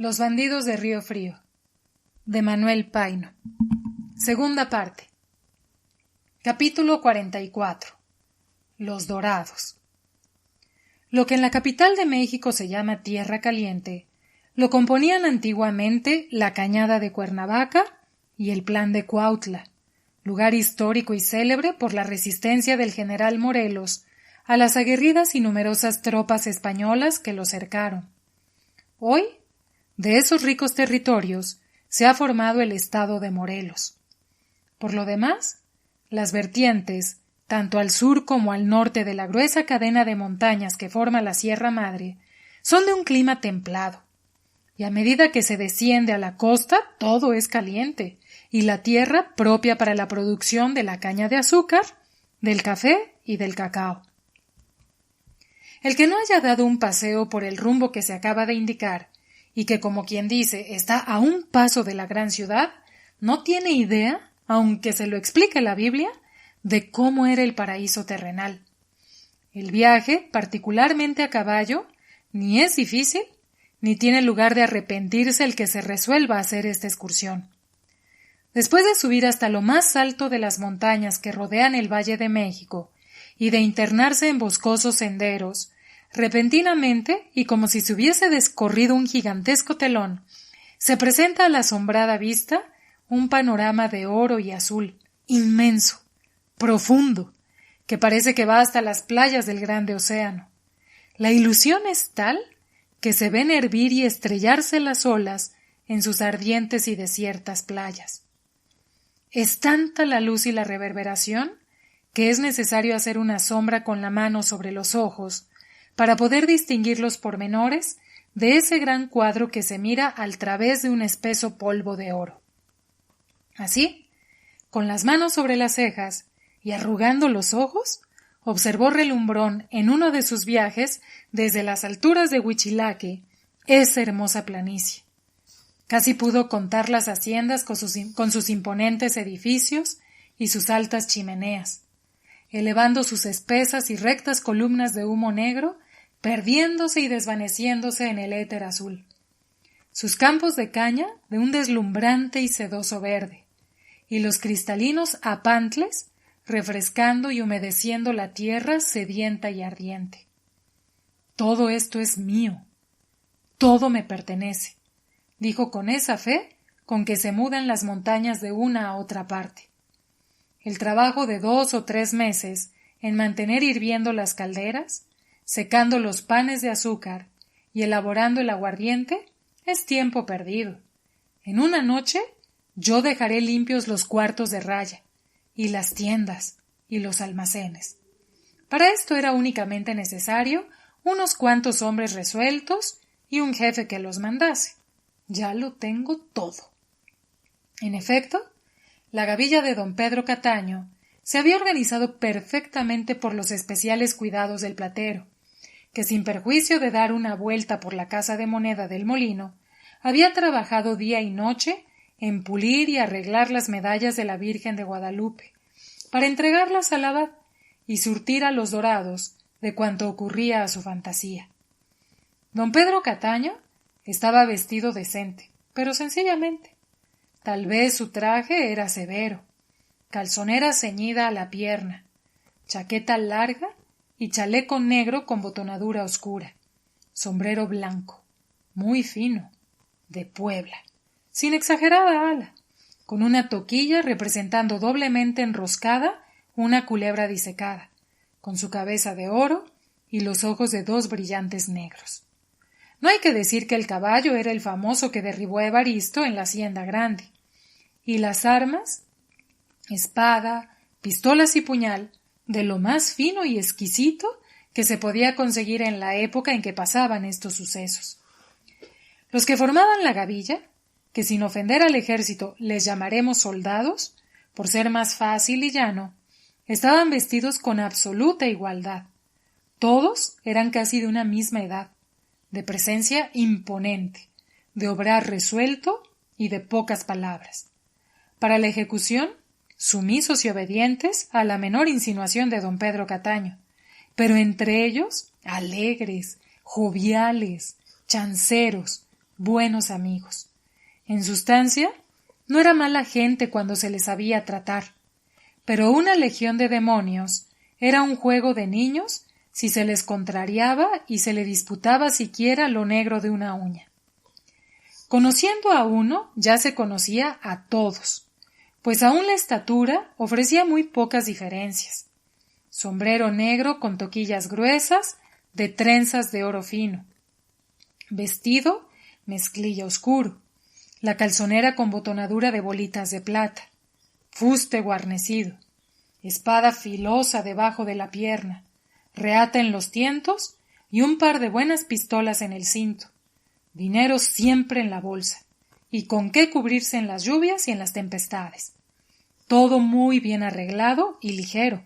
Los bandidos de Río Frío, de Manuel Paino. Segunda parte. Capítulo 44. Los Dorados. Lo que en la capital de México se llama Tierra Caliente, lo componían antiguamente la Cañada de Cuernavaca y el Plan de Cuautla, lugar histórico y célebre por la resistencia del general Morelos a las aguerridas y numerosas tropas españolas que lo cercaron. Hoy, de esos ricos territorios, se ha formado el estado de Morelos. Por lo demás, las vertientes, tanto al sur como al norte de la gruesa cadena de montañas que forma la Sierra Madre, son de un clima templado, y a medida que se desciende a la costa todo es caliente, y la tierra propia para la producción de la caña de azúcar, del café y del cacao. El que no haya dado un paseo por el rumbo que se acaba de indicar, y que, como quien dice, está a un paso de la gran ciudad, no tiene idea, aunque se lo explique la Biblia, de cómo era el paraíso terrenal. El viaje, particularmente a caballo, ni es difícil, ni tiene lugar de arrepentirse el que se resuelva a hacer esta excursión. Después de subir hasta lo más alto de las montañas que rodean el Valle de México y de internarse en boscosos senderos, repentinamente, y como si se hubiese descorrido un gigantesco telón, se presenta a la asombrada vista un panorama de oro y azul, inmenso, profundo, que parece que va hasta las playas del grande océano. La ilusión es tal que se ven hervir y estrellarse las olas en sus ardientes y desiertas playas. Es tanta la luz y la reverberación que es necesario hacer una sombra con la mano sobre los ojos para poder distinguir los pormenores de ese gran cuadro que se mira al través de un espeso polvo de oro. Así, con las manos sobre las cejas y arrugando los ojos, observó relumbrón en uno de sus viajes desde las alturas de Huichilaque esa hermosa planicie. Casi pudo contar las haciendas con sus imponentes edificios y sus altas chimeneas, elevando sus espesas y rectas columnas de humo negro, perdiéndose y desvaneciéndose en el éter azul. Sus campos de caña de un deslumbrante y sedoso verde, y los cristalinos apantles refrescando y humedeciendo la tierra sedienta y ardiente. Todo esto es mío, todo me pertenece, dijo con esa fe con que se mudan las montañas de una a otra parte. El trabajo de 2 o 3 meses en mantener hirviendo las calderas, secando los panes de azúcar y elaborando el aguardiente es tiempo perdido. En una noche yo dejaré limpios los cuartos de raya, y las tiendas, y los almacenes. Para esto era únicamente necesario unos cuantos hombres resueltos y un jefe que los mandase. Ya lo tengo todo. En efecto, la gavilla de don Pedro Cataño se había organizado perfectamente por los especiales cuidados del platero, que sin perjuicio de dar una vuelta por la casa de moneda del molino, había trabajado día y noche en pulir y arreglar las medallas de la Virgen de Guadalupe, para entregarlas al abad y surtir a los dorados de cuanto ocurría a su fantasía. Don Pedro Cataño estaba vestido decente, pero sencillamente. Tal vez su traje era severo, calzonera ceñida a la pierna, chaqueta larga y chaleco negro con botonadura oscura, sombrero blanco, muy fino, de Puebla, sin exagerada ala, con una toquilla representando doblemente enroscada una culebra disecada, con su cabeza de oro y los ojos de 2 brillantes negros. No hay que decir que el caballo era el famoso que derribó a Evaristo en la Hacienda Grande, y las armas, espada, pistolas y puñal, de lo más fino y exquisito que se podía conseguir en la época en que pasaban estos sucesos. Los que formaban la gavilla, que sin ofender al ejército les llamaremos soldados, por ser más fácil y llano, estaban vestidos con absoluta igualdad. Todos eran casi de una misma edad, de presencia imponente, de obrar resuelto y de pocas palabras. Para la ejecución, sumisos y obedientes a la menor insinuación de don Pedro Cataño, pero entre ellos alegres, joviales, chanceros, buenos amigos. En sustancia, no era mala gente cuando se les sabía tratar, pero una legión de demonios era un juego de niños si se les contrariaba y se le disputaba siquiera lo negro de una uña. Conociendo a uno, ya se conocía a todos, pues aún la estatura ofrecía muy pocas diferencias. Sombrero negro con toquillas gruesas, de trenzas de oro fino. Vestido, mezclilla oscuro. La calzonera con botonadura de bolitas de plata. Fuste guarnecido. Espada filosa debajo de la pierna. Reata en los tientos y un par de buenas pistolas en el cinto. Dinero siempre en la bolsa. Y con qué cubrirse en las lluvias y en las tempestades. Todo muy bien arreglado y ligero.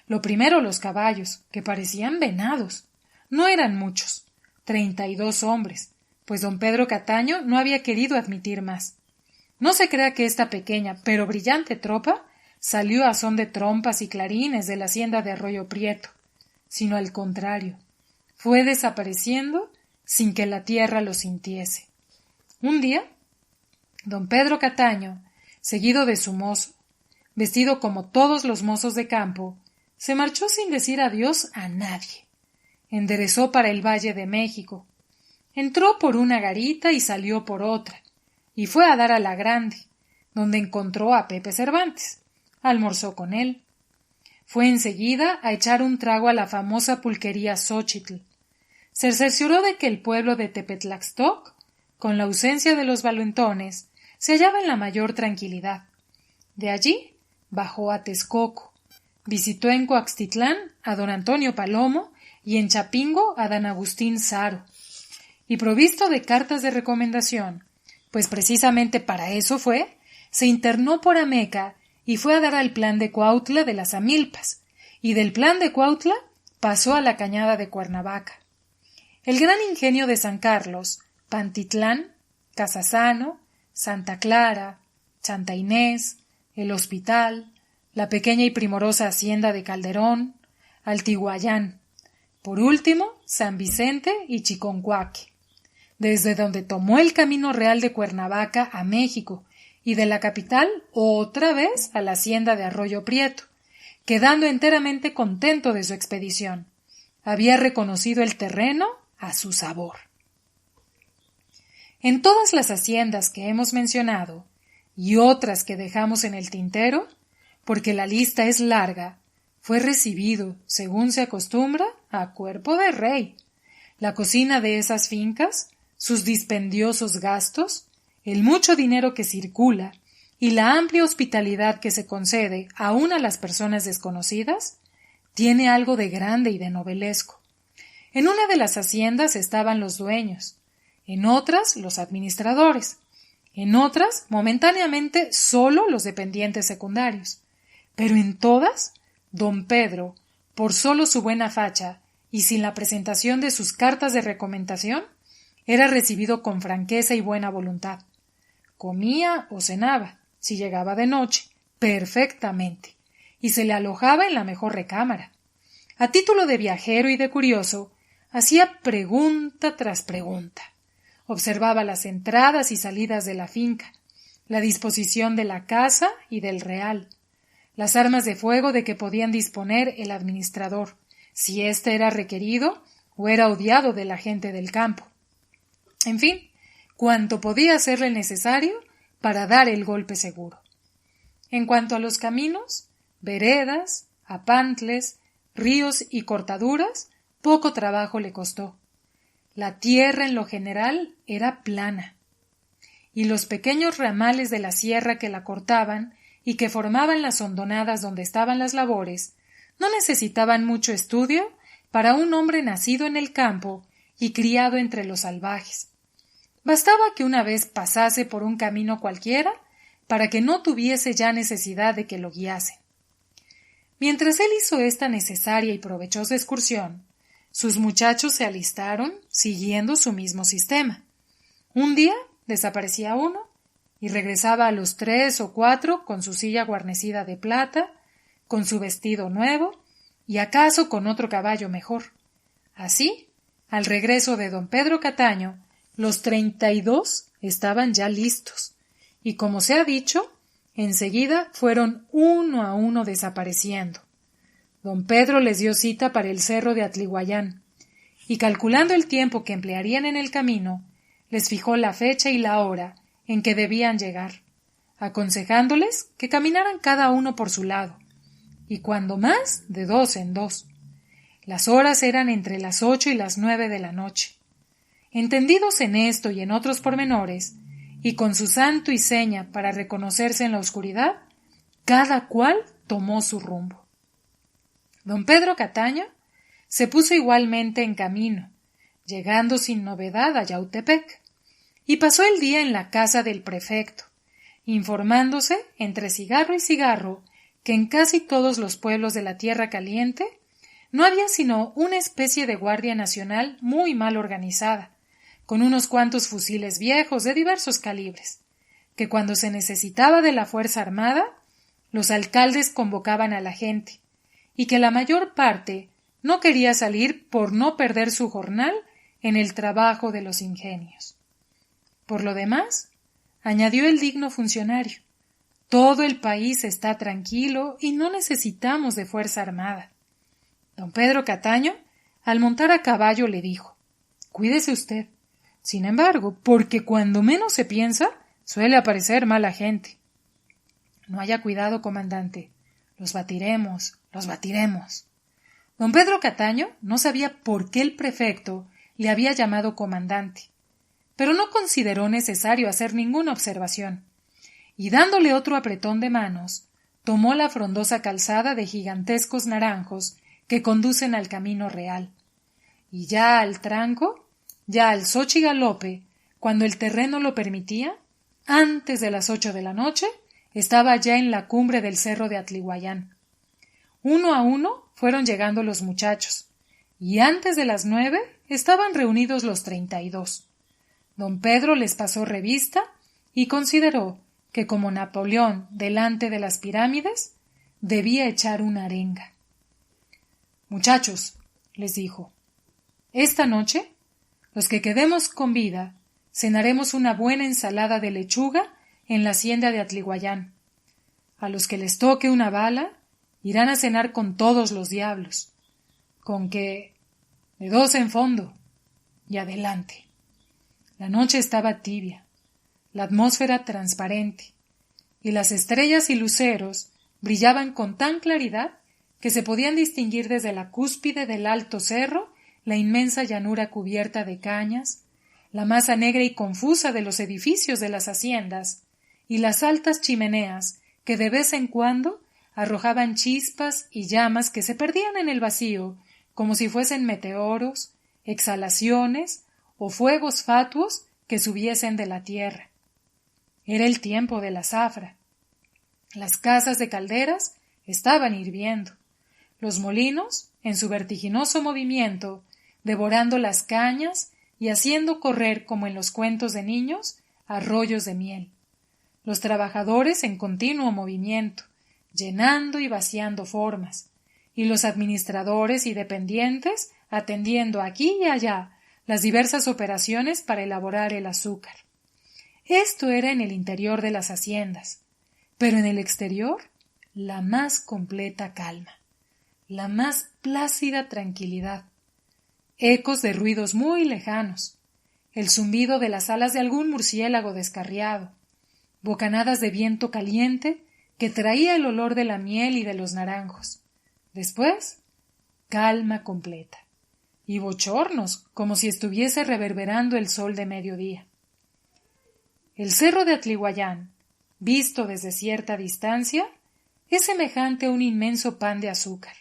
Lo primero los caballos, que parecían venados. No eran muchos, 32 hombres, pues don Pedro Cataño no había querido admitir más. No se crea que esta pequeña pero brillante tropa salió a son de trompas y clarines de la hacienda de Arroyo Prieto, sino al contrario, fue desapareciendo sin que la tierra lo sintiese. Un día, don Pedro Cataño, seguido de su mozo, vestido como todos los mozos de campo, se marchó sin decir adiós a nadie. Enderezó para el Valle de México. Entró por una garita y salió por otra, y fue a dar a la Grande, donde encontró a Pepe Cervantes. Almorzó con él. Fue enseguida a echar un trago a la famosa pulquería Xóchitl. Se cercioró de que el pueblo de Tepetlaxtoc, con la ausencia de los valentones, se hallaba en la mayor tranquilidad. De allí bajó a Texcoco. Visitó en Coaxtitlán a don Antonio Palomo y en Chapingo a don Agustín Saro. Y provisto de cartas de recomendación, pues precisamente para eso fue, se internó por Ameca y fue a dar al plan de Cuautla de las Amilpas, y del plan de Cuautla pasó a la cañada de Cuernavaca. El gran ingenio de San Carlos, Pantitlán, Casasano, Santa Clara, Santa Inés, el hospital, la pequeña y primorosa hacienda de Calderón, Altiguayán, por último San Vicente y Chiconcuaque, desde donde tomó el camino real de Cuernavaca a México y de la capital otra vez a la hacienda de Arroyo Prieto, quedando enteramente contento de su expedición. Había reconocido el terreno a su sabor. En todas las haciendas que hemos mencionado y otras que dejamos en el tintero, porque la lista es larga, fue recibido, según se acostumbra, a cuerpo de rey. La cocina de esas fincas, sus dispendiosos gastos, el mucho dinero que circula y la amplia hospitalidad que se concede aún a las personas desconocidas, tiene algo de grande y de novelesco. En una de las haciendas estaban los dueños, en otras los administradores, en otras momentáneamente solo los dependientes secundarios, pero en todas don Pedro, por solo su buena facha y sin la presentación de sus cartas de recomendación, era recibido con franqueza y buena voluntad. Comía o cenaba, si llegaba de noche, perfectamente, y se le alojaba en la mejor recámara. A título de viajero y de curioso, hacía pregunta tras pregunta. Observaba las entradas y salidas de la finca, la disposición de la casa y del real, las armas de fuego de que podían disponer el administrador, si éste era requerido o era odiado de la gente del campo. En fin, cuanto podía hacerle necesario para dar el golpe seguro. En cuanto a los caminos, veredas, apantles, ríos y cortaduras, poco trabajo le costó. La tierra en lo general era plana, y los pequeños ramales de la sierra que la cortaban y que formaban las hondonadas donde estaban las labores, no necesitaban mucho estudio para un hombre nacido en el campo y criado entre los salvajes. Bastaba que una vez pasase por un camino cualquiera para que no tuviese ya necesidad de que lo guiasen. Mientras él hizo esta necesaria y provechosa excursión, sus muchachos se alistaron siguiendo su mismo sistema. Un día desaparecía uno y regresaba a los 3 o 4 con su silla guarnecida de plata, con su vestido nuevo y acaso con otro caballo mejor. Así, al regreso de don Pedro Cataño, Los 32 estaban ya listos, y como se ha dicho, enseguida fueron uno a uno desapareciendo. Don Pedro les dio cita para el cerro de Atlihuayán, y calculando el tiempo que emplearían en el camino, les fijó la fecha y la hora en que debían llegar, aconsejándoles que caminaran cada uno por su lado, y cuando más, de 2 en 2. Las horas eran entre las 8 y las 9 de la noche. Entendidos en esto y en otros pormenores, y con su santo y seña para reconocerse en la oscuridad, cada cual tomó su rumbo. Don Pedro Cataño se puso igualmente en camino, llegando sin novedad a Yautepec, y pasó el día en la casa del prefecto, informándose entre cigarro y cigarro que en casi todos los pueblos de la Tierra Caliente no había sino una especie de Guardia Nacional muy mal organizada, con unos cuantos fusiles viejos de diversos calibres, que cuando se necesitaba de la fuerza armada, los alcaldes convocaban a la gente, y que la mayor parte no quería salir por no perder su jornal en el trabajo de los ingenios. Por lo demás, añadió el digno funcionario, todo el país está tranquilo y no necesitamos de fuerza armada. Don Pedro Cataño, al montar a caballo, le dijo: «Cuídese usted. Sin embargo, porque cuando menos se piensa, suele aparecer mala gente». «No haya cuidado, comandante. Los batiremos, los batiremos». Don Pedro Cataño no sabía por qué el prefecto le había llamado comandante, pero no consideró necesario hacer ninguna observación, y dándole otro apretón de manos, tomó la frondosa calzada de gigantescos naranjos que conducen al camino real, y ya al tranco, ya al sochigalope, cuando el terreno lo permitía, antes de las 8 de la noche, estaba ya en la cumbre del cerro de Atlihuayán. Uno a uno fueron llegando los muchachos, y antes de las 9 estaban reunidos los 32. Don Pedro les pasó revista y consideró que como Napoleón delante de las pirámides, debía echar una arenga. «Muchachos», les dijo, «esta noche, los que quedemos con vida, cenaremos una buena ensalada de lechuga en la hacienda de Atlihuayán. A los que les toque una bala, irán a cenar con todos los diablos, con que de 2 en fondo y adelante». La noche estaba tibia, la atmósfera transparente, y las estrellas y luceros brillaban con tan claridad que se podían distinguir desde la cúspide del alto cerro la inmensa llanura cubierta de cañas, la masa negra y confusa de los edificios de las haciendas, y las altas chimeneas que de vez en cuando arrojaban chispas y llamas que se perdían en el vacío como si fuesen meteoros, exhalaciones o fuegos fatuos que subiesen de la tierra. Era el tiempo de la zafra. Las casas de calderas estaban hirviendo, los molinos, en su vertiginoso movimiento, devorando las cañas y haciendo correr, como en los cuentos de niños, arroyos de miel. Los trabajadores en continuo movimiento, llenando y vaciando formas, y los administradores y dependientes atendiendo aquí y allá las diversas operaciones para elaborar el azúcar. Esto era en el interior de las haciendas, pero en el exterior la más completa calma, la más plácida tranquilidad, ecos de ruidos muy lejanos, el zumbido de las alas de algún murciélago descarriado, bocanadas de viento caliente que traía el olor de la miel y de los naranjos. Después, calma completa, y bochornos, como si estuviese reverberando el sol de mediodía. El cerro de Atlihuayán, visto desde cierta distancia, es semejante a un inmenso pan de azúcar.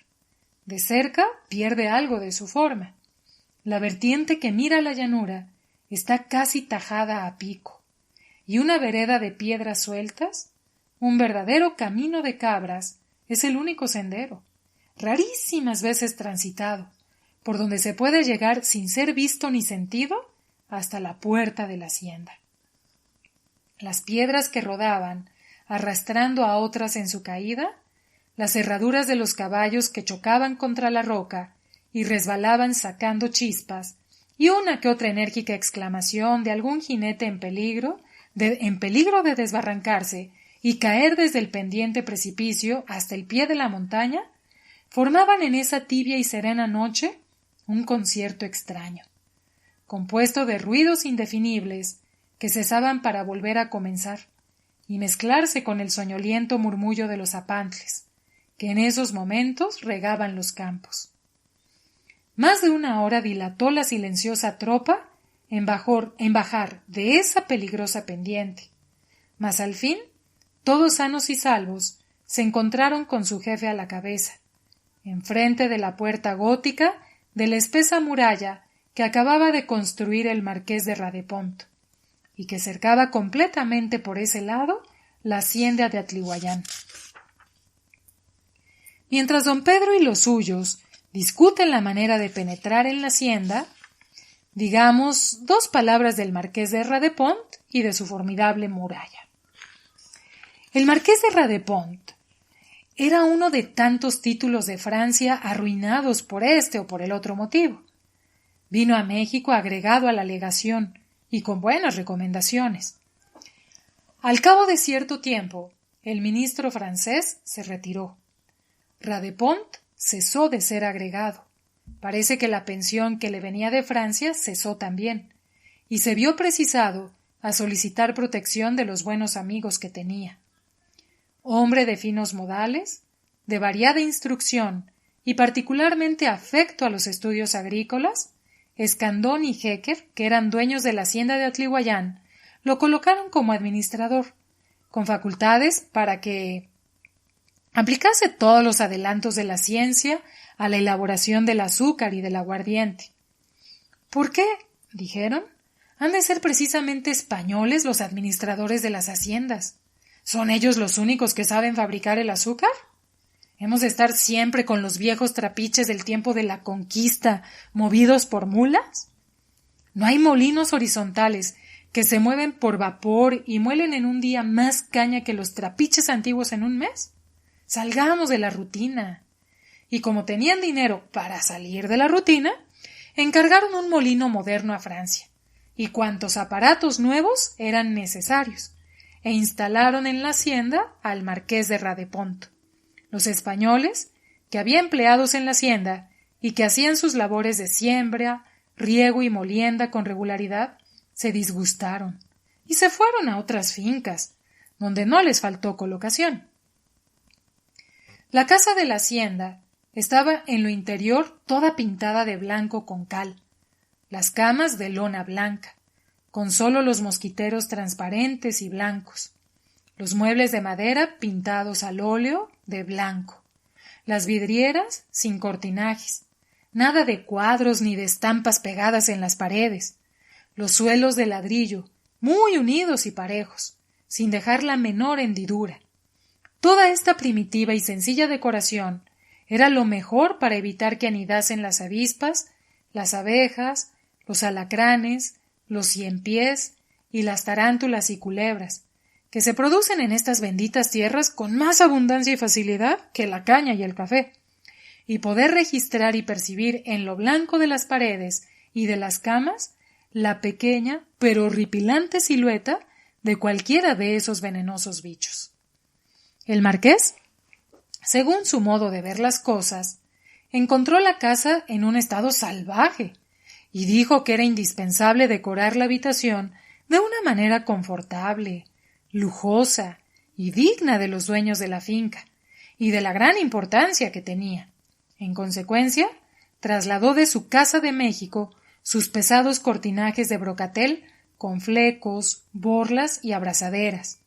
De cerca pierde algo de su forma. La vertiente que mira la llanura está casi tajada a pico, y una vereda de piedras sueltas, un verdadero camino de cabras, es el único sendero, rarísimas veces transitado, por donde se puede llegar sin ser visto ni sentido hasta la puerta de la hacienda. Las piedras que rodaban, arrastrando a otras en su caída, las herraduras de los caballos que chocaban contra la roca y resbalaban sacando chispas, y una que otra enérgica exclamación de algún jinete en peligro de desbarrancarse y caer desde el pendiente precipicio hasta el pie de la montaña, formaban en esa tibia y serena noche un concierto extraño, compuesto de ruidos indefinibles que cesaban para volver a comenzar y mezclarse con el soñoliento murmullo de los apantles, que en esos momentos regaban los campos. Más de una hora dilató la silenciosa tropa en bajar de esa peligrosa pendiente, mas al fin, todos sanos y salvos, se encontraron con su jefe a la cabeza, enfrente de la puerta gótica de la espesa muralla que acababa de construir el marqués de Radepont, y que cercaba completamente por ese lado la hacienda de Atlihuayán. Mientras don Pedro y los suyos discuten la manera de penetrar en la hacienda, digamos 2 palabras del marqués de Radepont y de su formidable muralla. El marqués de Radepont era uno de tantos títulos de Francia arruinados por este o por el otro motivo. Vino a México agregado a la legación y con buenas recomendaciones. Al cabo de cierto tiempo, el ministro francés se retiró. Radepont cesó de ser agregado. Parece que la pensión que le venía de Francia cesó también, y se vio precisado a solicitar protección de los buenos amigos que tenía. Hombre de finos modales, de variada instrucción y particularmente afecto a los estudios agrícolas, Escandón y Hecker, que eran dueños de la hacienda de Atlihuayán, lo colocaron como administrador, con facultades para que aplicase todos los adelantos de la ciencia a la elaboración del azúcar y del aguardiente. ¿Por qué? Dijeron. Han de ser precisamente españoles los administradores de las haciendas. ¿Son ellos los únicos que saben fabricar el azúcar? ¿Hemos de estar siempre con los viejos trapiches del tiempo de la conquista, movidos por mulas? ¿No hay molinos horizontales que se mueven por vapor y muelen en un día más caña que los trapiches antiguos en un mes? Salgamos de la rutina. Y como tenían dinero para salir de la rutina, encargaron un molino moderno a Francia, y cuantos aparatos nuevos eran necesarios, e instalaron en la hacienda al marqués de Radepont. Los españoles, que había empleados en la hacienda y que hacían sus labores de siembra, riego y molienda con regularidad, se disgustaron y se fueron a otras fincas, donde no les faltó colocación. La casa de la hacienda estaba en lo interior toda pintada de blanco con cal, las camas de lona blanca, con solo los mosquiteros transparentes y blancos, los muebles de madera pintados al óleo de blanco, las vidrieras sin cortinajes, nada de cuadros ni de estampas pegadas en las paredes, los suelos de ladrillo, muy unidos y parejos, sin dejar la menor hendidura. Toda esta primitiva y sencilla decoración era lo mejor para evitar que anidasen las avispas, las abejas, los alacranes, los ciempiés y las tarántulas y culebras, que se producen en estas benditas tierras con más abundancia y facilidad que la caña y el café, y poder registrar y percibir en lo blanco de las paredes y de las camas la pequeña pero horripilante silueta de cualquiera de esos venenosos bichos. El marqués, según su modo de ver las cosas, encontró la casa en un estado salvaje y dijo que era indispensable decorar la habitación de una manera confortable, lujosa y digna de los dueños de la finca y de la gran importancia que tenía. En consecuencia, trasladó de su casa de México sus pesados cortinajes de brocatel con flecos, borlas y abrazaderas,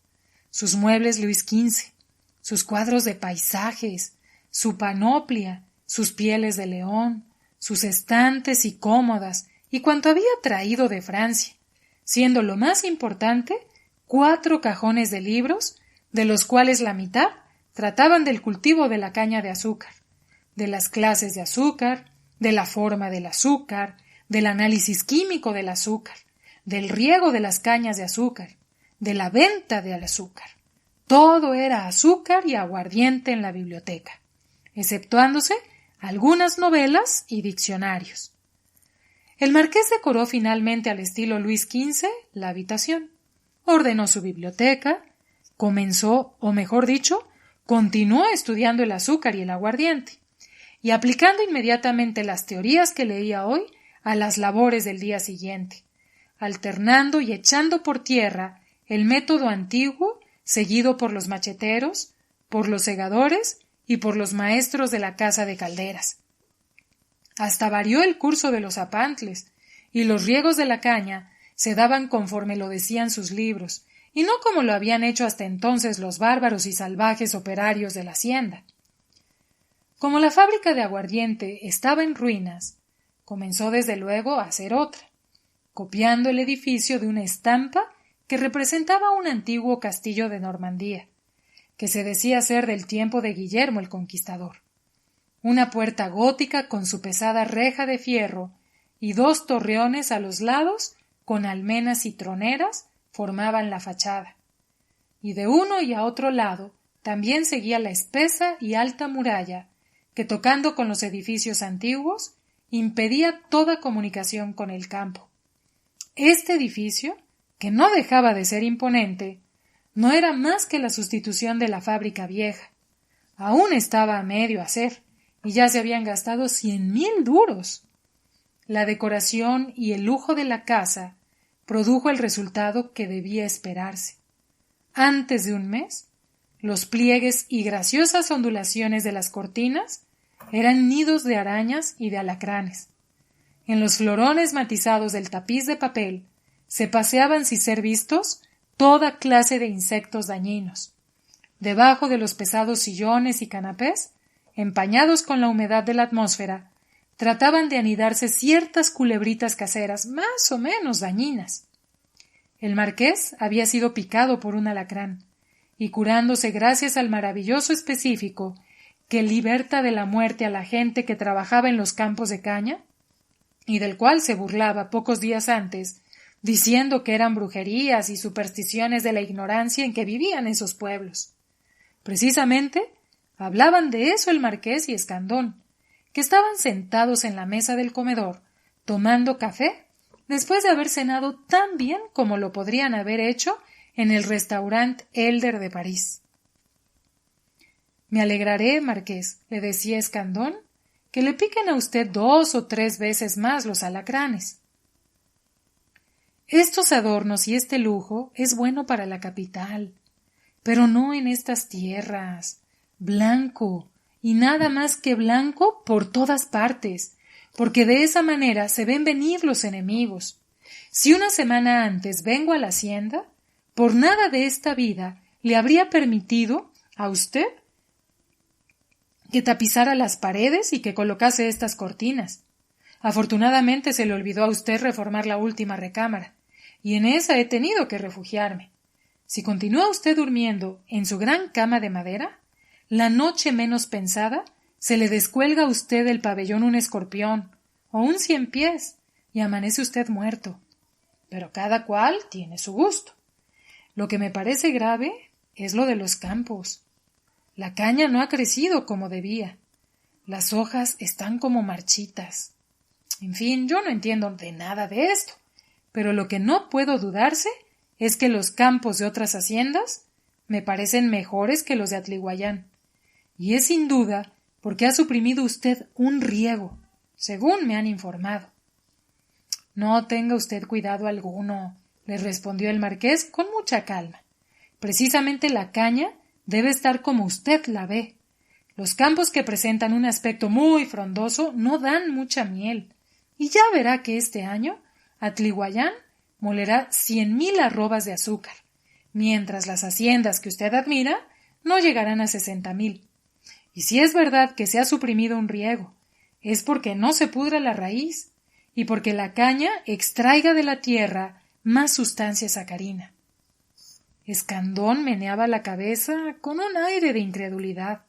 sus muebles Luis XV, sus cuadros de paisajes, su panoplia, sus pieles de león, sus estantes y cómodas y cuanto había traído de Francia, siendo lo más importante 4 cajones de libros, de los cuales la mitad trataban del cultivo de la caña de azúcar, de las clases de azúcar, de la forma del azúcar, del análisis químico del azúcar, del riego de las cañas de azúcar, de la venta del azúcar. Todo era azúcar y aguardiente en la biblioteca, exceptuándose algunas novelas y diccionarios. El marqués decoró finalmente al estilo Luis XV la habitación, ordenó su biblioteca, comenzó, o mejor dicho, continuó estudiando el azúcar y el aguardiente, y aplicando inmediatamente las teorías que leía hoy a las labores del día siguiente, alternando y echando por tierra el método antiguo seguido por los macheteros, por los segadores y por los maestros de la casa de calderas. Hasta varió el curso de los apantles, y los riegos de la caña se daban conforme lo decían sus libros, y no como lo habían hecho hasta entonces los bárbaros y salvajes operarios de la hacienda. Como la fábrica de aguardiente estaba en ruinas, comenzó desde luego a hacer otra, copiando el edificio de una estampa que representaba un antiguo castillo de Normandía, que se decía ser del tiempo de Guillermo el Conquistador. Una puerta gótica con su pesada reja de fierro y 2 torreones a los lados con almenas y troneras formaban la fachada, y de uno y a otro lado también seguía la espesa y alta muralla que, tocando con los edificios antiguos, impedía toda comunicación con el campo. Este edificio, que no dejaba de ser imponente, no era más que la sustitución de la fábrica vieja. Aún estaba a medio hacer, y ya se habían gastado 100.000 duros. La decoración y el lujo de la casa produjo el resultado que debía esperarse. Antes de un mes, los pliegues y graciosas ondulaciones de las cortinas eran nidos de arañas y de alacranes. En los florones matizados del tapiz de papel se paseaban, sin ser vistos, toda clase de insectos dañinos. Debajo de los pesados sillones y canapés, empañados con la humedad de la atmósfera, trataban de anidarse ciertas culebritas caseras más o menos dañinas. El marqués había sido picado por un alacrán, y curándose gracias al maravilloso específico que liberta de la muerte a la gente que trabajaba en los campos de caña, y del cual se burlaba pocos días antes, diciendo que eran brujerías y supersticiones de la ignorancia en que vivían esos pueblos. Precisamente hablaban de eso el marqués y Escandón, que estaban sentados en la mesa del comedor, tomando café, después de haber cenado tan bien como lo podrían haber hecho en el restaurant Elder de París. Me alegraré, marqués, le decía Escandón, que le piquen a usted 2 o 3 veces más los alacranes. Estos adornos y este lujo es bueno para la capital, pero no en estas tierras. Blanco, y nada más que blanco por todas partes, porque de esa manera se ven venir los enemigos. Si una semana antes vengo a la hacienda, por nada de esta vida le habría permitido a usted que tapizara las paredes y que colocase estas cortinas. Afortunadamente se le olvidó a usted reformar la última recámara, y en esa he tenido que refugiarme. Si continúa usted durmiendo en su gran cama de madera, la noche menos pensada se le descuelga a usted del pabellón un escorpión o un 100 pies y amanece usted muerto. Pero cada cual tiene su gusto. Lo que me parece grave es lo de los campos. La caña no ha crecido como debía. Las hojas están como marchitas. En fin, yo no entiendo de nada de esto, pero lo que no puedo dudarse es que los campos de otras haciendas me parecen mejores que los de Atliguayán. Y es sin duda porque ha suprimido usted un riego, según me han informado. No tenga usted cuidado alguno, le respondió el marqués con mucha calma. Precisamente la caña debe estar como usted la ve. Los campos que presentan un aspecto muy frondoso no dan mucha miel, y ya verá que este año Atliguayán molerá 100.000 arrobas de azúcar, mientras las haciendas que usted admira no llegarán a 60.000. Y si es verdad que se ha suprimido un riego, es porque no se pudra la raíz y porque la caña extraiga de la tierra más sustancia sacarina. Escandón meneaba la cabeza con un aire de incredulidad.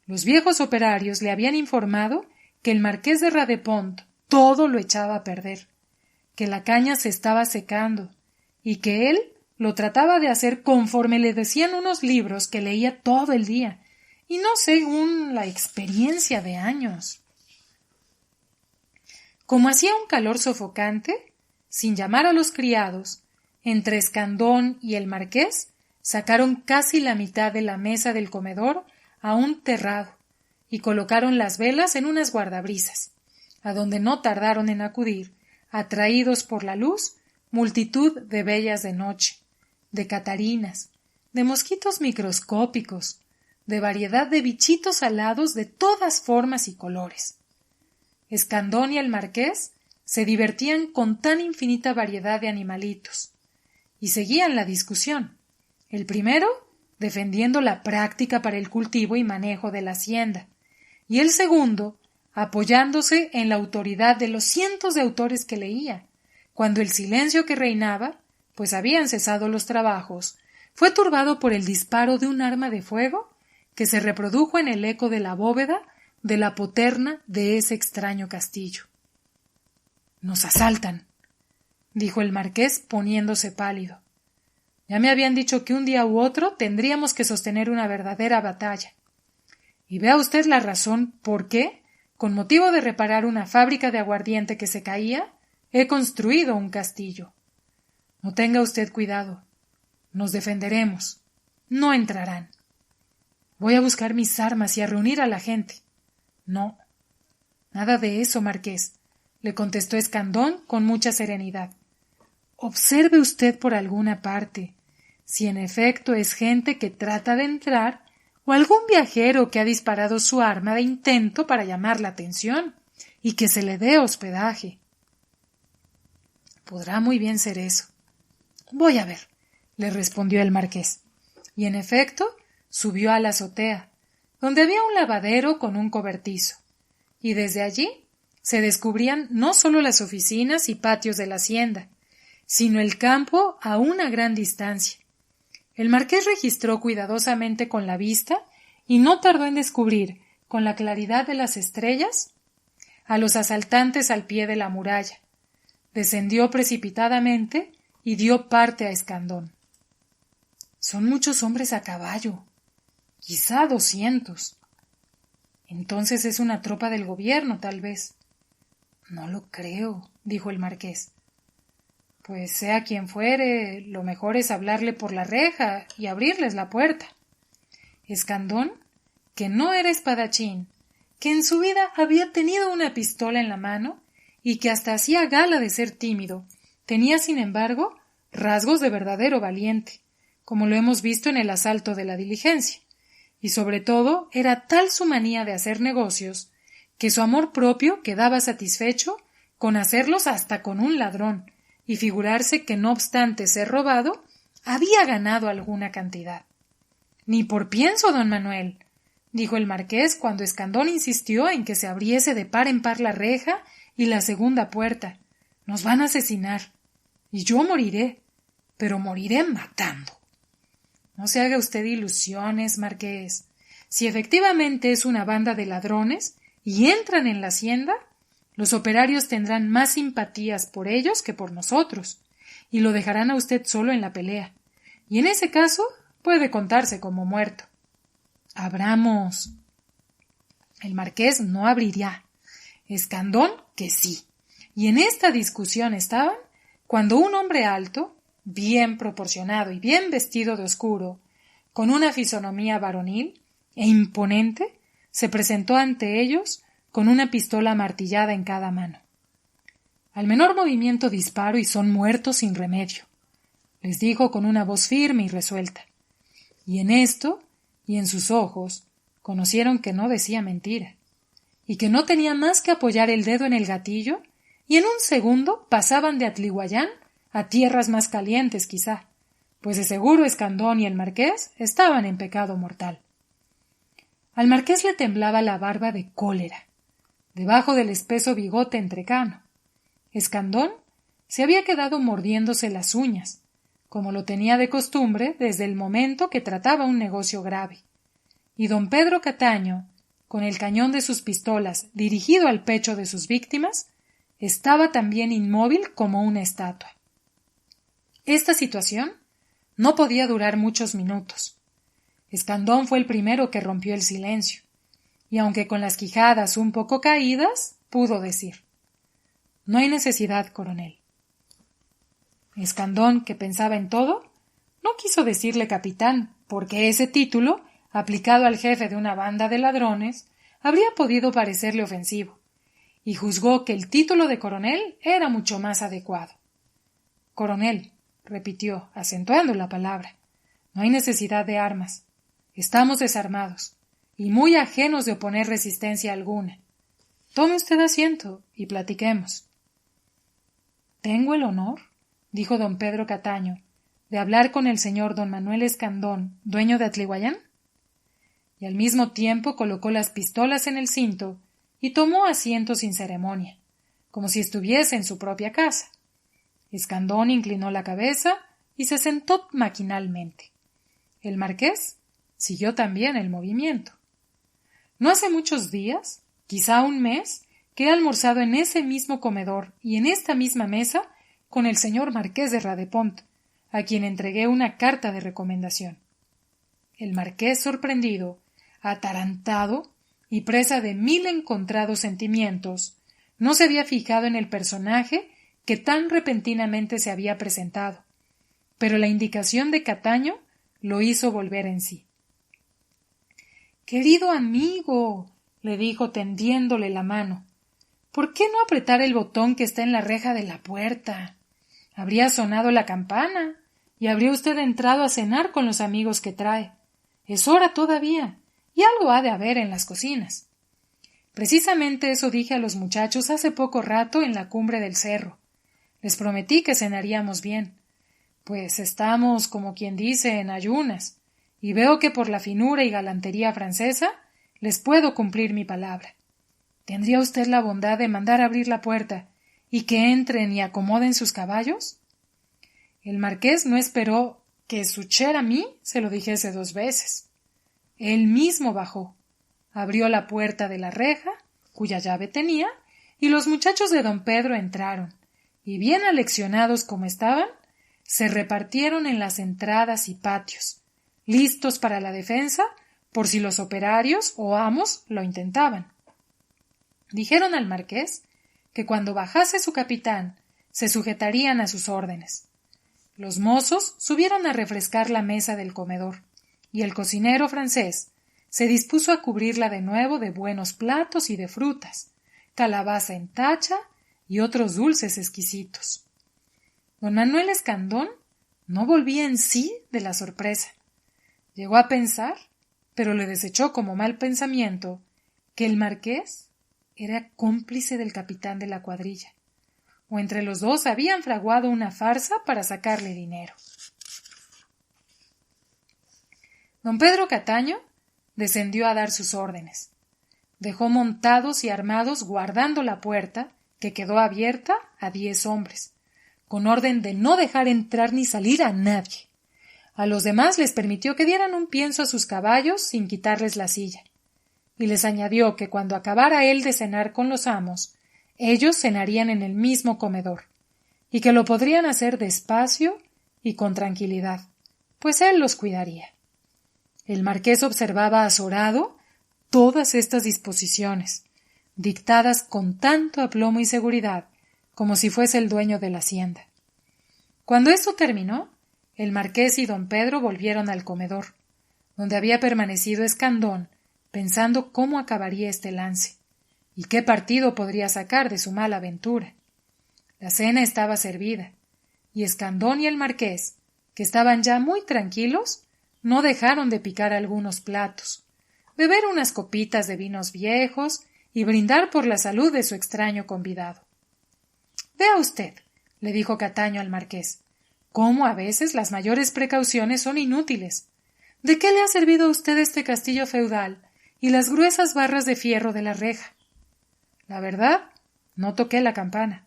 Los viejos operarios le habían informado que el marqués de Radepont todo lo echaba a perder, que la caña se estaba secando y que él lo trataba de hacer conforme le decían unos libros que leía todo el día y no según la experiencia de años. Como hacía un calor sofocante, sin llamar a los criados, entre Escandón y el marqués sacaron casi la mitad de la mesa del comedor a un terrado y colocaron las velas en unas guardabrisas, a donde no tardaron en acudir, atraídos por la luz, multitud de bellas de noche, de catarinas, de mosquitos microscópicos, de variedad de bichitos alados de todas formas y colores. Escandón y el marqués se divertían con tan infinita variedad de animalitos, y seguían la discusión, el primero defendiendo la práctica para el cultivo y manejo de la hacienda, y el segundo apoyándose en la autoridad de los cientos de autores que leía, cuando el silencio que reinaba, pues habían cesado los trabajos, fue turbado por el disparo de un arma de fuego que se reprodujo en el eco de la bóveda de la poterna de ese extraño castillo. «Nos asaltan», dijo el marqués poniéndose pálido. «Ya me habían dicho que un día u otro tendríamos que sostener una verdadera batalla. Y vea usted la razón por qué, con motivo de reparar una fábrica de aguardiente que se caía, he construido un castillo. No tenga usted cuidado. Nos defenderemos. No entrarán. Voy a buscar mis armas y a reunir a la gente». «No, nada de eso, marqués», le contestó Escandón con mucha serenidad. «Observe usted por alguna parte, si en efecto es gente que trata de entrar o algún viajero que ha disparado su arma de intento para llamar la atención y que se le dé hospedaje». «Podrá muy bien ser eso. Voy a ver», le respondió el marqués, y en efecto subió a la azotea, donde había un lavadero con un cobertizo, y desde allí se descubrían no solo las oficinas y patios de la hacienda, sino el campo a una gran distancia. El marqués registró cuidadosamente con la vista y no tardó en descubrir, con la claridad de las estrellas, a los asaltantes al pie de la muralla. Descendió precipitadamente y dio parte a Escandón. «Son muchos hombres a caballo, quizá 200. Entonces es una tropa del gobierno, tal vez». «No lo creo», dijo el marqués. «Pues sea quien fuere, lo mejor es hablarle por la reja y abrirles la puerta». Escandón, que no era espadachín, que en su vida había tenido una pistola en la mano y que hasta hacía gala de ser tímido, tenía, sin embargo, rasgos de verdadero valiente, como lo hemos visto en el asalto de la diligencia, y sobre todo era tal su manía de hacer negocios que su amor propio quedaba satisfecho con hacerlos hasta con un ladrón y figurarse que, no obstante ser robado, había ganado alguna cantidad. «Ni por pienso, don Manuel», dijo el marqués cuando Escandón insistió en que se abriese de par en par la reja y la segunda puerta. «Nos van a asesinar, y yo moriré, pero moriré matando». «No se haga usted ilusiones, marqués. Si efectivamente es una banda de ladrones y entran en la hacienda, los operarios tendrán más simpatías por ellos que por nosotros, y lo dejarán a usted solo en la pelea, y en ese caso puede contarse como muerto». «Abramos». El marqués no abriría. Escandón que sí. Y en esta discusión estaban cuando un hombre alto, bien proporcionado y bien vestido de oscuro, con una fisonomía varonil e imponente, se presentó ante ellos con una pistola martillada en cada mano. «Al menor movimiento disparo y son muertos sin remedio», les dijo con una voz firme y resuelta. Y en esto, y en sus ojos, conocieron que no decía mentira, y que no tenía más que apoyar el dedo en el gatillo, y en un segundo pasaban de Atlihuayán a tierras más calientes quizá, pues de seguro Escandón y el marqués estaban en pecado mortal. Al marqués le temblaba la barba de cólera, debajo del espeso bigote entrecano. Escandón se había quedado mordiéndose las uñas, como lo tenía de costumbre desde el momento que trataba un negocio grave, y don Pedro Cataño, con el cañón de sus pistolas dirigido al pecho de sus víctimas, estaba también inmóvil como una estatua. Esta situación no podía durar muchos minutos. Escandón fue el primero que rompió el silencio, y aunque con las quijadas un poco caídas, pudo decir: No hay necesidad, coronel. Escandón, que pensaba en todo, no quiso decirle capitán, porque ese título, aplicado al jefe de una banda de ladrones, habría podido parecerle ofensivo, y juzgó que el título de coronel era mucho más adecuado. Coronel, repitió, acentuando la palabra, no hay necesidad de armas. Estamos desarmados, y muy ajenos de oponer resistencia alguna. Tome usted asiento y platiquemos. Tengo el honor, dijo don Pedro Cataño, de hablar con el señor don Manuel Escandón, dueño de Atlihuayán. Y al mismo tiempo colocó las pistolas en el cinto y tomó asiento sin ceremonia, como si estuviese en su propia casa. Escandón inclinó la cabeza y se sentó maquinalmente. El marqués siguió también el movimiento. No hace muchos días, quizá un mes, que he almorzado en ese mismo comedor y en esta misma mesa con el señor marqués de Radepont, a quien entregué una carta de recomendación. El marqués, sorprendido, atarantado y presa de 1000 encontrados sentimientos, no se había fijado en el personaje que tan repentinamente se había presentado, pero la indicación de Cataño lo hizo volver en sí. «Querido amigo», le dijo tendiéndole la mano, «¿por qué no apretar el botón que está en la reja de la puerta? Habría sonado la campana y habría usted entrado a cenar con los amigos que trae. Es hora todavía, y algo ha de haber en las cocinas». Precisamente eso dije a los muchachos hace poco rato en la cumbre del cerro. Les prometí que cenaríamos bien, pues estamos, como quien dice, en ayunas, y veo que por la finura y galantería francesa les puedo cumplir mi palabra. ¿Tendría usted la bondad de mandar abrir la puerta y que entren y acomoden sus caballos? El marqués no esperó que su cher a mí se lo dijese 2 veces. Él mismo bajó, abrió la puerta de la reja, cuya llave tenía, y los muchachos de don Pedro entraron, y bien aleccionados como estaban, se repartieron en las entradas y patios, listos para la defensa por si los operarios o amos lo intentaban. Dijeron al marqués que cuando bajase su capitán se sujetarían a sus órdenes. Los mozos subieron a refrescar la mesa del comedor, y el cocinero francés se dispuso a cubrirla de nuevo de buenos platos y de frutas, calabaza en tacha y otros dulces exquisitos. Don Manuel Escandón no volvía en sí de la sorpresa. Llegó a pensar, pero le desechó como mal pensamiento, que el marqués era cómplice del capitán de la cuadrilla, o entre los dos habían fraguado una farsa para sacarle dinero. Don Pedro Cataño descendió a dar sus órdenes. Dejó montados y armados guardando la puerta, que quedó abierta a 10 hombres, con orden de no dejar entrar ni salir a nadie. A los demás les permitió que dieran un pienso a sus caballos sin quitarles la silla, y les añadió que cuando acabara él de cenar con los amos, ellos cenarían en el mismo comedor, y que lo podrían hacer despacio y con tranquilidad, pues él los cuidaría. El marqués observaba azorado todas estas disposiciones, dictadas con tanto aplomo y seguridad como si fuese el dueño de la hacienda. Cuando esto terminó, el marqués y don Pedro volvieron al comedor, donde había permanecido Escandón, pensando cómo acabaría este lance, y qué partido podría sacar de su mala aventura. La cena estaba servida, y Escandón y el marqués, que estaban ya muy tranquilos, no dejaron de picar algunos platos, beber unas copitas de vinos viejos y brindar por la salud de su extraño convidado. «Vea usted», le dijo Cataño al marqués, «cómo a veces las mayores precauciones son inútiles. ¿De qué le ha servido a usted este castillo feudal y las gruesas barras de fierro de la reja? La verdad, no toqué la campana,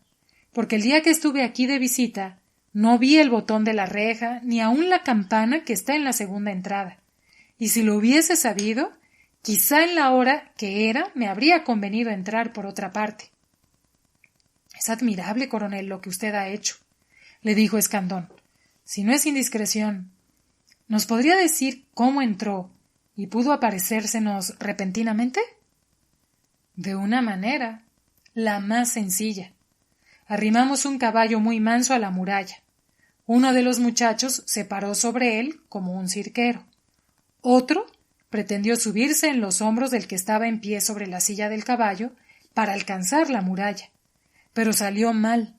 porque el día que estuve aquí de visita no vi el botón de la reja ni aun la campana que está en la segunda entrada, y si lo hubiese sabido, quizá en la hora que era me habría convenido entrar por otra parte». «Es admirable, coronel, lo que usted ha hecho», le dijo Escandón. «Si no es indiscreción, ¿nos podría decir cómo entró y pudo aparecérsenos repentinamente?» «De una manera, la más sencilla. Arrimamos un caballo muy manso a la muralla. Uno de los muchachos se paró sobre él como un cirquero. Otro pretendió subirse en los hombros del que estaba en pie sobre la silla del caballo para alcanzar la muralla, pero salió mal.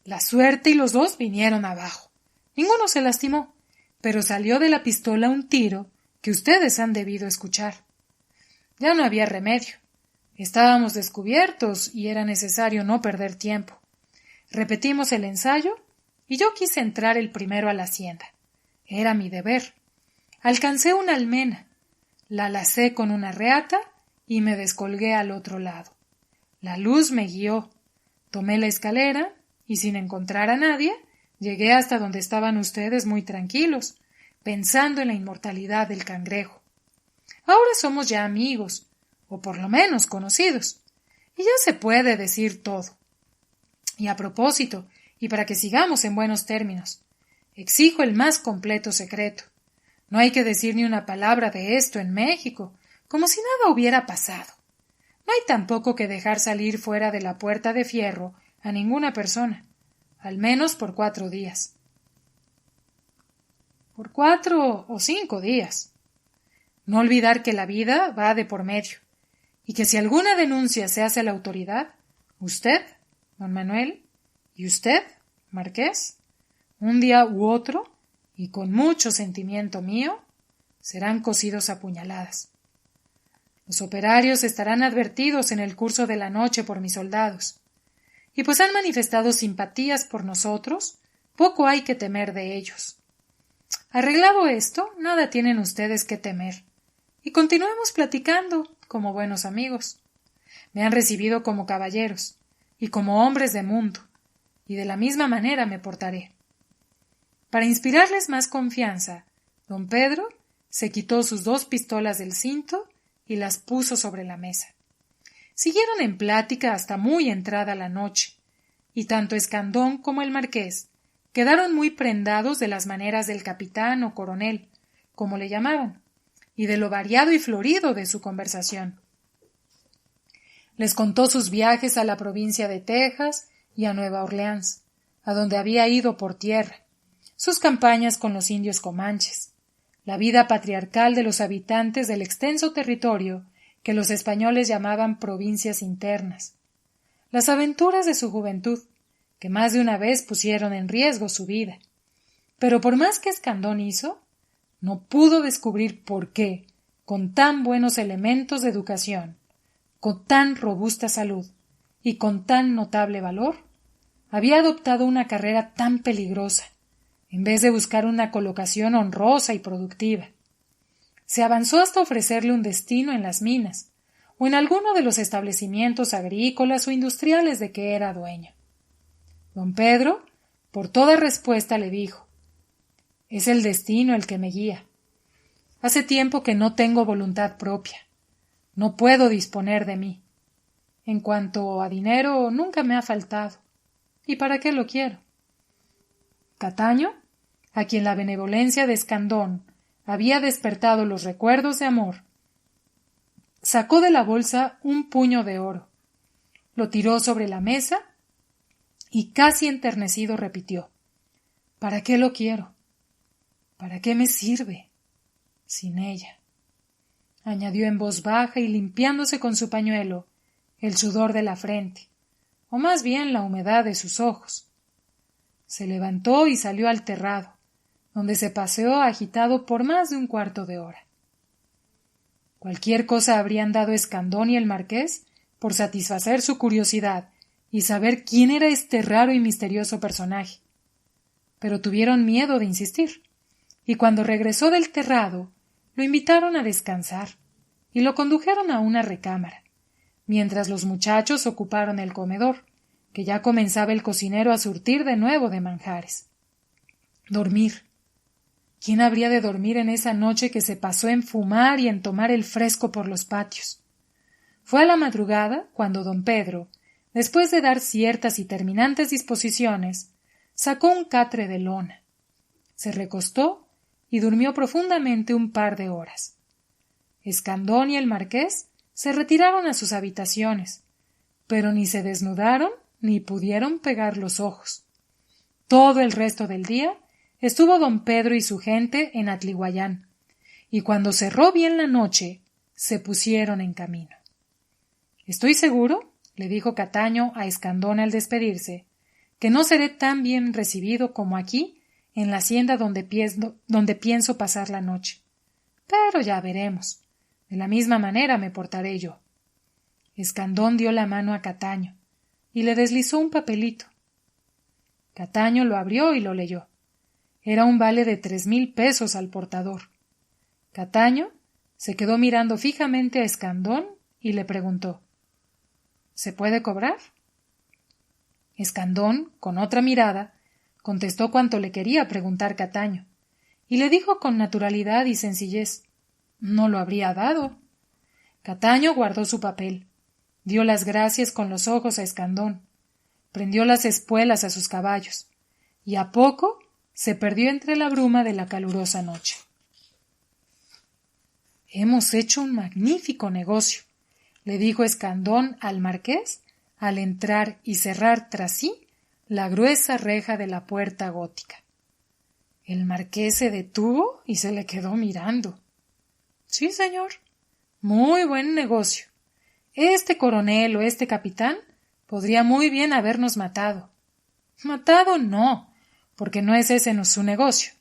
La suerte y los dos vinieron abajo. Ninguno se lastimó, pero salió de la pistola un tiro que ustedes han debido escuchar. Ya no había remedio. Estábamos descubiertos y era necesario no perder tiempo. Repetimos el ensayo y yo quise entrar el primero a la hacienda. Era mi deber. Alcancé una almena, la lacé con una reata y me descolgué al otro lado. La luz me guió. Tomé la escalera y sin encontrar a nadie, llegué hasta donde estaban ustedes muy tranquilos, pensando en la inmortalidad del cangrejo. Ahora somos ya amigos, o por lo menos conocidos, y ya se puede decir todo. Y a propósito, y para que sigamos en buenos términos, exijo el más completo secreto. No hay que decir ni una palabra de esto en México, como si nada hubiera pasado. No hay tampoco que dejar salir fuera de la puerta de fierro a ninguna persona, al menos por 4 días. Por 4 o 5 días. No olvidar que la vida va de por medio, y que si alguna denuncia se hace a la autoridad, usted, don Manuel, y usted, Marqués, un día u otro, y con mucho sentimiento mío, serán cosidos a puñaladas. Los operarios estarán advertidos en el curso de la noche por mis soldados, y pues han manifestado simpatías por nosotros, poco hay que temer de ellos. Arreglado esto, nada tienen ustedes que temer, y continuemos platicando como buenos amigos. Me han recibido como caballeros, y como hombres de mundo, y de la misma manera me portaré. Para inspirarles más confianza, don Pedro se quitó sus 2 pistolas del cinto y las puso sobre la mesa. Siguieron en plática hasta muy entrada la noche, y tanto Escandón como el marqués quedaron muy prendados de las maneras del capitán o coronel, como le llamaban, y de lo variado y florido de su conversación. Les contó sus viajes a la provincia de Texas y a Nueva Orleans, a donde había ido por tierra, sus campañas con los indios comanches, la vida patriarcal de los habitantes del extenso territorio que los españoles llamaban provincias internas, las aventuras de su juventud, que más de una vez pusieron en riesgo su vida. Pero por más que Escandón hizo, no pudo descubrir por qué, con tan buenos elementos de educación, con tan robusta salud y con tan notable valor, había adoptado una carrera tan peligrosa, en vez de buscar una colocación honrosa y productiva. Se avanzó hasta ofrecerle un destino en las minas, o en alguno de los establecimientos agrícolas o industriales de que era dueño. Don Pedro, por toda respuesta, le dijo: «Es el destino el que me guía. Hace tiempo que no tengo voluntad propia. No puedo disponer de mí. En cuanto a dinero, nunca me ha faltado. ¿Y para qué lo quiero?» Cataño, a quien la benevolencia de Escandón había despertado los recuerdos de amor, sacó de la bolsa un puño de oro, lo tiró sobre la mesa y casi enternecido repitió: «¿Para qué lo quiero? ¿Para qué me sirve? Sin ella», añadió en voz baja y limpiándose con su pañuelo el sudor de la frente, o más bien la humedad de sus ojos. Se levantó y salió al terrado, donde se paseó agitado por más de un cuarto de hora. Cualquier cosa habrían dado Escandón y el marqués por satisfacer su curiosidad y saber quién era este raro y misterioso personaje. Pero tuvieron miedo de insistir, y cuando regresó del terrado, lo invitaron a descansar y lo condujeron a una recámara, mientras los muchachos ocuparon el comedor, que ya comenzaba el cocinero a surtir de nuevo de manjares. Dormir. ¿Quién habría de dormir en esa noche que se pasó en fumar y en tomar el fresco por los patios? Fue a la madrugada cuando don Pedro, después de dar ciertas y terminantes disposiciones, sacó un catre de lona, se recostó y durmió profundamente un par de horas. Escandón y el marqués se retiraron a sus habitaciones, pero ni se desnudaron ni pudieron pegar los ojos. Todo el resto del día estuvo don Pedro y su gente en Atlihuayán, y cuando cerró bien la noche, se pusieron en camino. «Estoy seguro», le dijo Cataño a Escandón al despedirse, «que no seré tan bien recibido como aquí en la hacienda donde pienso pasar la noche. Pero ya veremos. De la misma manera me portaré yo». Escandón dio la mano a Cataño y le deslizó un papelito. Cataño lo abrió y lo leyó. Era un vale de 3,000 pesos al portador. Cataño se quedó mirando fijamente a Escandón y le preguntó: «¿Se puede cobrar?». Escandón, con otra mirada, contestó cuanto le quería preguntar Cataño, y le dijo con naturalidad y sencillez: «No lo habría dado». Cataño guardó su papel, dio las gracias con los ojos a Escandón, prendió las espuelas a sus caballos, y a poco se perdió entre la bruma de la calurosa noche. «Hemos hecho un magnífico negocio», le dijo Escandón al marqués al entrar y cerrar tras sí la gruesa reja de la puerta gótica. El marqués se detuvo y se le quedó mirando. «Sí, señor, muy buen negocio. Este coronel o este capitán podría muy bien habernos matado». «Matado no, porque no es ese su negocio,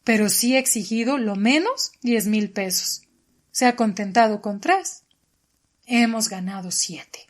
pero sí exigido lo menos 10,000 pesos. Se ha contentado con 3. Hemos ganado 7.